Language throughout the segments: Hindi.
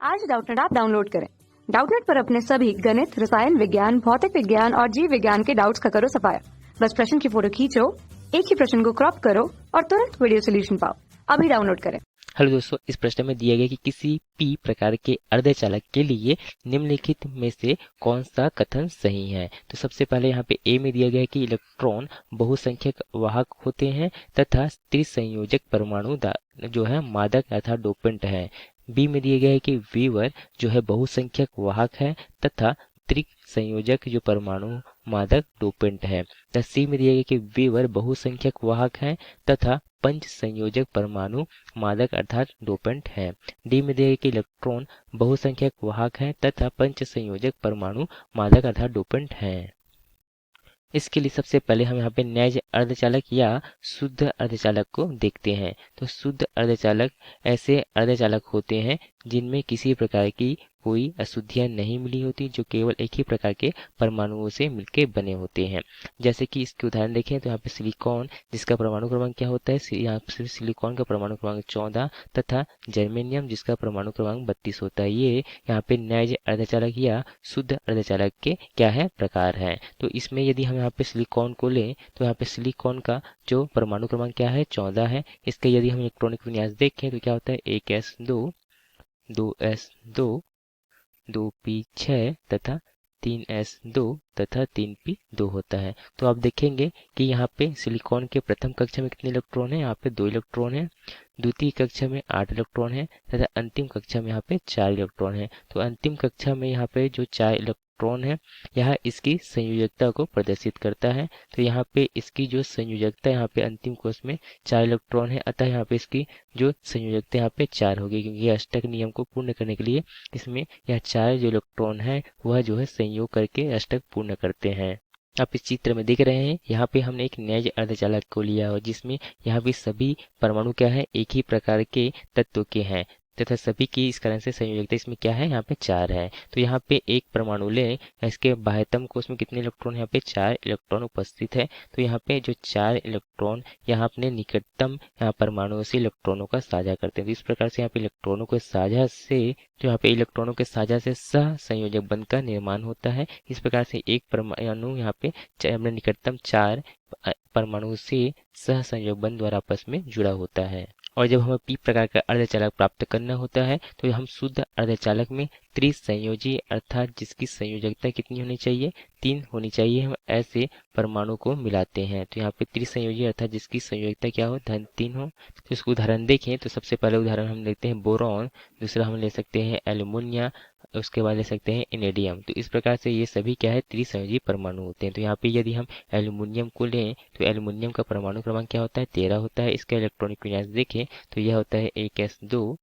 आज डाउटनेट ऐप डाउनलोड करें। डाउटनेट पर अपने सभी गणित, रसायन विज्ञान, भौतिक विज्ञान और जीव विज्ञान के डाउट्स का करो सफाया। बस प्रश्न की फोटो खींचो, एक ही प्रश्न को क्रॉप करो और तुरंत वीडियो सोल्यूशन पाओ। अभी डाउनलोड करें। हेलो दोस्तों, इस प्रश्न में दिया गया कि किसी पी प्रकार के अर्धचालक के लिए निम्नलिखित में से कौन सा कथन सही है। तो सबसे पहले यहाँ पे ए में दिया गया है कि इलेक्ट्रॉन बहुसंख्यक वाहक होते हैं तथा त्रिसंयोजक परमाणु जो है मादक अर्थात डोपेंट है। बी में दिया गया है कि वीवर जो है बहुसंख्यक वाहक है तथा त्रिसंयोजक जो परमाणु मादक डोपेंट है। तो सी में दिया गया कि वीवर बहुसंख्यक वाहक है तथा पंच संयोजक परमाणु मादक अर्थात डोपेंट है। डी में दिया गया कि इलेक्ट्रॉन बहुसंख्यक वाहक है तथा पंच संयोजक परमाणु मादक अर्थात डोपेंट है। इसके लिए सबसे पहले हम यहाँ पे नैज अर्धचालक या शुद्ध अर्धचालक को देखते हैं। तो शुद्ध अर्धचालक ऐसे अर्धचालक होते हैं जिनमें किसी प्रकार की कोई अशुद्धियां नहीं मिली होती, जो केवल एक ही प्रकार के परमाणुओं से मिलकर बने होते हैं। जैसे कि इसके उदाहरण देखें तो यहाँ पे सिलिकॉन जिसका परमाणु क्रमांक क्या होता है, यहाँ पे सिलिकॉन का परमाणु क्रमांक 14 तथा जर्मेनियम जिसका परमाणु क्रमांक 32 होता है। ये यहाँ पे नैज अर्धचालक या शुद्ध अर्धचालक के क्या है प्रकार है। तो इसमें यदि हम यहाँ पे सिलिकॉन को लें तो यहाँ पे सिलिकॉन का जो परमाणु क्रमांक क्या है 14 है। इसके यदि हम इलेक्ट्रॉनिक विन्यास देखें तो क्या होता है 1s2 2s2 2p6 तथा 3s2 तथा 3p2 होता है। तो आप देखेंगे कि यहाँ पे सिलिकॉन के प्रथम कक्षा में कितने इलेक्ट्रॉन है, यहाँ पे 2 इलेक्ट्रॉन है। द्वितीय कक्षा में 8 इलेक्ट्रॉन है तथा अंतिम कक्षा में यहाँ पे 4 इलेक्ट्रॉन है। तो अंतिम कक्षा में यहाँ पे जो 4 इलेक्ट्रॉन है यह इसकी संयोजकता को प्रदर्शित करता है। तो यहाँ पे इसकी जो संयोजकता यहाँ पे अंतिम कोष में 4 इलेक्ट्रॉन है, अतः यहाँ पे इसकी जो संयोजकता यहाँ पे 4 होगी, क्योंकि अष्टक नियम को पूर्ण करने के लिए इसमें यह 4 जो इलेक्ट्रॉन है वह जो है संयोग करके अष्टक पूर्ण करते हैं। आप इस चित्र में देख रहे हैं यहाँ पे हमने एक नैज अर्धचालक को लिया और जिसमें यहाँ पे सभी परमाणु क्या है एक ही प्रकार के तत्व के हैं तथा सभी की इस कारण से संयोजकता इसमें क्या है यहाँ पे 4 है। तो यहाँ पे एक परमाणु लें, इसके बाह्यतम कोष में कितने इलेक्ट्रॉन यहाँ पे 4 इलेक्ट्रॉन उपस्थित है। तो यहाँ पे जो 4 इलेक्ट्रॉन यहाँ अपने निकटतम यहाँ परमाणुओं से इलेक्ट्रॉनों का साझा करते हैं। तो इस प्रकार से यहाँ पे इलेक्ट्रॉनों के साझा से जो यहाँ पे इलेक्ट्रॉनों के साझा से सह संयोजक बंध का निर्माण होता है। इस प्रकार से एक परमाणु यहाँ पे अपने निकटतम 4 परमाणु से सह संयोग बंध द्वारा आपस में जुड़ा होता है। और जब हमें पी प्रकार का अर्धचालक प्राप्त करना होता है तो हम शुद्ध अर्धचालक में त्रिसंयोजी अर्थात जिसकी संयोजकता कितनी होनी चाहिए 3 होनी चाहिए, हम ऐसे परमाणु को मिलाते हैं। तो यहाँ पे त्रिसंयोजी अर्थात जिसकी संयोजकता क्या हो धन 3 हो। तो इसको उदाहरण देखें तो सबसे पहले उदाहरण हम लेते हैं बोरॉन, दूसरा हम ले सकते हैं एल्युमिनियम, उसके बाद ले सकते हैं इनेडियम। तो इस प्रकार से ये सभी क्या है त्रिसंयोजी परमाणु होते हैं। तो यहाँ पे यदि हम एल्युमिनियम को लें तो एल्युमिनियम का परमाणु क्रमांक क्या होता है 13 होता है। इसका इलेक्ट्रॉनिक विन्यास देखें तो यह होता है 1s2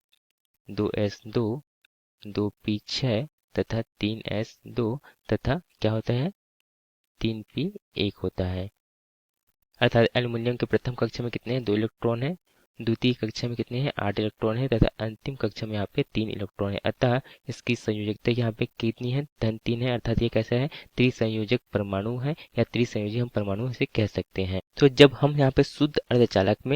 2s2 2p6 तथा 3s2 तथा क्या होता है 3p1 होता है। अर्थात एल्युमिनियम के प्रथम कक्षा में कितने हैं 2 इलेक्ट्रॉन है, द्वितीय कक्षा में कितने हैं 8 इलेक्ट्रॉन है तथा अंतिम कक्षा में यहाँ पे 3 इलेक्ट्रॉन है। अतः इसकी संयोजकता यहाँ पे कितनी है धन 3 है, अर्थात ये कैसा है त्रिसंयोजक परमाणु है या त्रिसंयोजी हम परमाणु इसे कह सकते हैं। तो जब हम यहाँ पे शुद्ध अर्धचालक में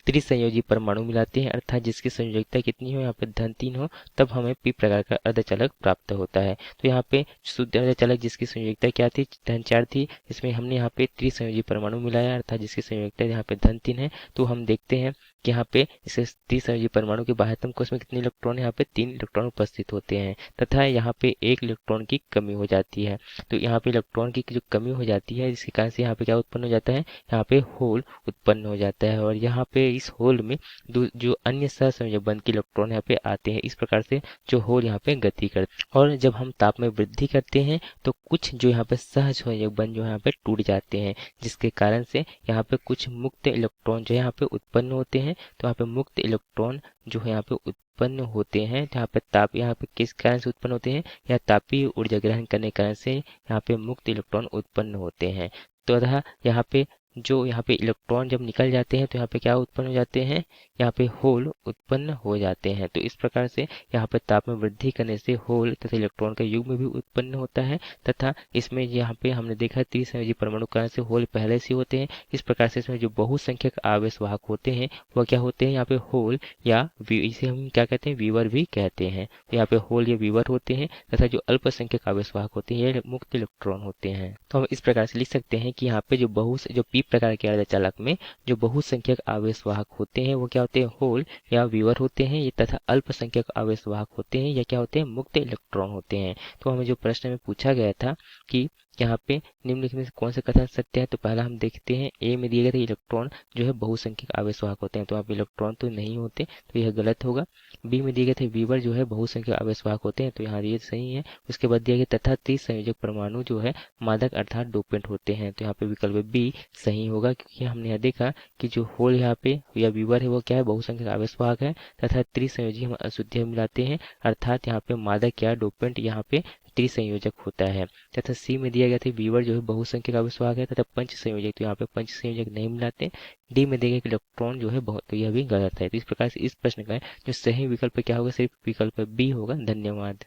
त्रिसंयोजी परमाणु मिलाते हैं अर्थात जिसकी संयोजकता कितनी हो यहाँ पे धन 3 हो, तब हमें पी प्रकार का अर्धचालक प्राप्त होता है। तो यहाँ पे शुद्ध अर्धचालक जिसकी संयोजकता क्या थी धन 4 थी, इसमें हमने यहाँ पे त्रिसंयोजी परमाणु मिलाया अर्थात जिसकी संयोजकता यहाँ पे धन 3 है। तो हम देखते हैं कि यहाँ पे इस त्रिसंयोजी परमाणु के बाह्यतम कोष में कितने इलेक्ट्रॉन है यहाँ पे 3 इलेक्ट्रॉन उपस्थित होते हैं तथा यहाँ पे 1 इलेक्ट्रॉन की कमी हो जाती है। तो यहाँ पे इलेक्ट्रॉन की जो कमी हो जाती है जिसके कारण से यहाँ पे क्या उत्पन्न हो जाता है यहाँ पे होल उत्पन्न हो जाता है और यहाँ पे इस होल में जो अन्य सहसंयोजक बंध के इलेक्ट्रॉन यहाँ पे आते हैं। इस प्रकार से जो होल यहाँ पे गति करते हैं और जब हम ताप में वृद्धि करते हैं तो कुछ जो यहाँ पे सहसंयोजक बंध जो यहाँ पे टूट जाते हैं, जिसके कारण से यहाँ पे कुछ मुक्त इलेक्ट्रॉन जो यहाँ पे उत्पन्न होते हैं। तो यहाँ पे मुक्त इलेक्ट्रॉन जो है यहाँ पे उत्पन्न होते हैं, जहाँ पे ताप यहाँ पे किस कारण से उत्पन्न होते हैं या तापीय ऊर्जा ग्रहण करने के कारण से यहाँ पे मुक्त इलेक्ट्रॉन उत्पन्न होते हैं। तो अतः यहाँ पे जो यहाँ पे इलेक्ट्रॉन जब निकल जाते हैं तो यहाँ पे क्या उत्पन्न हो जाते हैं, यहाँ पे होल उत्पन्न हो जाते हैं। तो इस प्रकार से यहाँ पे ताप में वृद्धि करने से होल तथा इलेक्ट्रॉन का युग्म भी उत्पन्न होता है, तथा इसमें यहाँ पे हमने देखा त्रिसंयोजी परमाणु कारण से होल पहले से होते हैं। इस प्रकार से इसमें जो बहुसंख्यक आवेश वाहक होते हैं वह क्या होते हैं, यहाँ पे होल या इसे हम क्या कहते हैं, वीवर भी कहते हैं। तो यहाँ पे होल या वीवर होते हैं, तथा जो अल्पसंख्यक आवेश वाहक होते हैं ये मुक्त इलेक्ट्रॉन होते हैं। तो हम इस प्रकार से लिख सकते हैं कि यहाँ पे जो पी प्रकार के अर्धचालक में जो बहुसंख्यक आवेश वाहक होते हैं वो क्या होते हैं, होल या वीवर होते हैं, ये तथा अल्पसंख्यक आवेश वाहक होते हैं या क्या होते हैं, मुक्त इलेक्ट्रॉन होते हैं। तो हमें जो प्रश्न में पूछा गया था कि यहाँ पे निम्नलिखित में से कौन से कथन सत्य है, तो पहला हम देखते हैं ए में दिए गए थे इलेक्ट्रॉन जो है बहुसंख्यक आवेश वाहक होते हैं, तो यहाँ पे इलेक्ट्रॉन तो नहीं होते, तो यह गलत होगा। बी में दिए गए थे वीवर जो है बहुसंख्यक आवेश वाहक होते हैं, तो यहाँ ये सही है। उसके बाद दिया गया तथा त्रिसंयोजक परमाणु जो है मादक अर्थात डोपेंट होते हैं, तो यहाँ पे विकल्प बी सही होगा, क्योंकि हमने यहाँ देखा कि जो होल यहाँ पे या वीवर है वो क्या है, बहुसंख्यक आवेश वाहक है, तथा त्रिसंयोजी हम अशुद्धियां मिलाते हैं, अर्थात यहाँ पे मादक या डोपेंट यहाँ पे त्रिसंयोजक होता है। तथा सी में दिया गया था वीवर जो है बहुसंख्यक आवेश वाहक है तथा पंच संयोजक, तो यहाँ पे पंच संयोजक नहीं मिलाते। डी में दिया गया कि इलेक्ट्रॉन जो है बहुत, तो यह भी गलत है। तो इस प्रकार से इस प्रश्न का जो सही विकल्प क्या होगा, सिर्फ विकल्प बी होगा। धन्यवाद।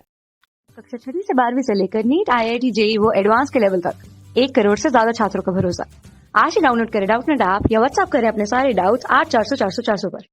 कक्षा 6 से 12वीं से लेकर नीट, IIT, JEE वो एडवांस के लेवल तक 1 करोड़ से ज्यादा छात्रों का भरोसा। आज ही डाउनलोड करें डाउटनेट ऐप या व्हाट्सएप करें अपने सारे डाउट्स 8400 400 400 पर।